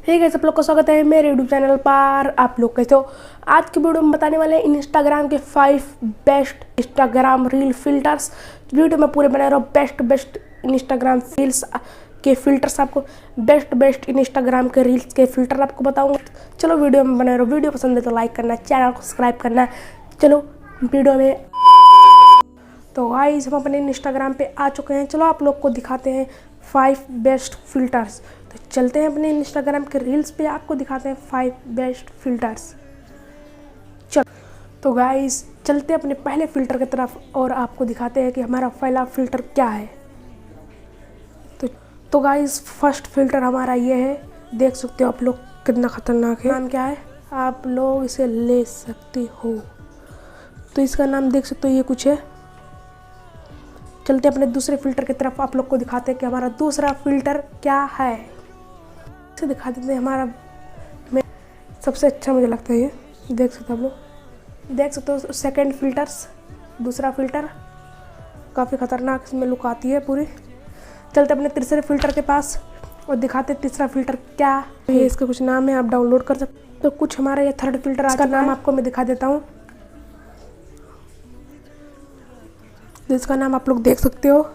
Hey guys, आप लोग का स्वागत है मेरे यूट्यूब चैनल पर। आप लोग कैसे हो? आज की वीडियो में बताने वाले हैं इंस्टाग्राम के 5 best Instagram reel filters. Video में पूरे बना रहा हूँ बेस्ट इंस्टाग्राम रील्स के फिल्टर्स, आपको बेस्ट इंस्टाग्राम के रील्स के फिल्टर आपको बताऊंगा। चलो वीडियो में बना रहा हूँ। वीडियो पसंद है तो लाइक करना, चैनल को सब्सक्राइब करना। चलो वीडियो में। तो गाइस, हम अपने इंस्टाग्राम पे आ चुके हैं। चलो आप लोग को दिखाते हैं 5 बेस्ट फिल्टर्स। तो चलते हैं अपने इंस्टाग्राम के रील्स पे, आपको दिखाते हैं 5 बेस्ट फिल्टर्स। चलो तो गाइस, चलते हैं अपने पहले फिल्टर की तरफ और आपको दिखाते हैं कि हमारा पहला फिल्टर क्या है। तो गाइस, फर्स्ट फिल्टर हमारा ये है। देख सकते हो आप लोग कितना खतरनाक है। नाम क्या है, आप लोग इसे ले सकते हो। तो इसका नाम देख सकते हो, ये कुछ है। चलते अपने दूसरे फिल्टर की तरफ, आप लोग को दिखाते हैं कि हमारा दूसरा फिल्टर क्या है। इसे दिखा देते हैं। हमारा सबसे अच्छा मुझे लगता है ये, देख सकते हो आप लोग, देख सकते हो। सेकंड फिल्टर्स, दूसरा फिल्टर काफ़ी ख़तरनाक, इसमें लुक आती है पूरी। चलते अपने तीसरे फिल्टर के पास और दिखाते तीसरा फिल्टर क्या है। इसका कुछ नाम है, आप डाउनलोड कर सकते हो। तो कुछ हमारा ये थर्ड फिल्टर, इसका नाम आपको मैं दिखा देता हूँ। जिसका नाम आप लोग देख सकते हो।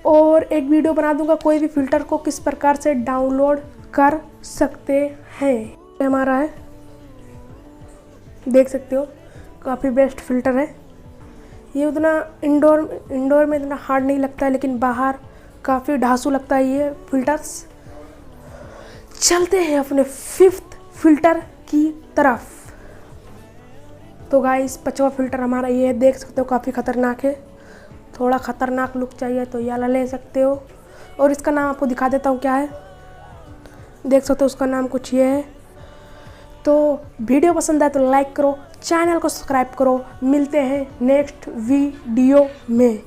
और एक वीडियो बना दूंगा कोई भी फिल्टर को किस प्रकार से डाउनलोड कर सकते हैं। ये हमारा है, देख सकते हो, काफ़ी बेस्ट फिल्टर है ये। उतना इंडोर में इतना हार्ड नहीं लगता है, लेकिन बाहर काफ़ी ढांसू लगता है ये फिल्टर्स। चलते हैं अपने 5th फिल्टर की तरफ। तो गाइस, 5वां फिल्टर हमारा ये है। देख सकते हो, काफ़ी ख़तरनाक है। थोड़ा ख़तरनाक लुक चाहिए तो ये वाला ले सकते हो। और इसका नाम आपको दिखा देता हूँ क्या है। देख सकते हो, उसका नाम कुछ ये है। तो वीडियो पसंद आए तो लाइक करो, चैनल को सब्सक्राइब करो। मिलते हैं नेक्स्ट वीडियो में।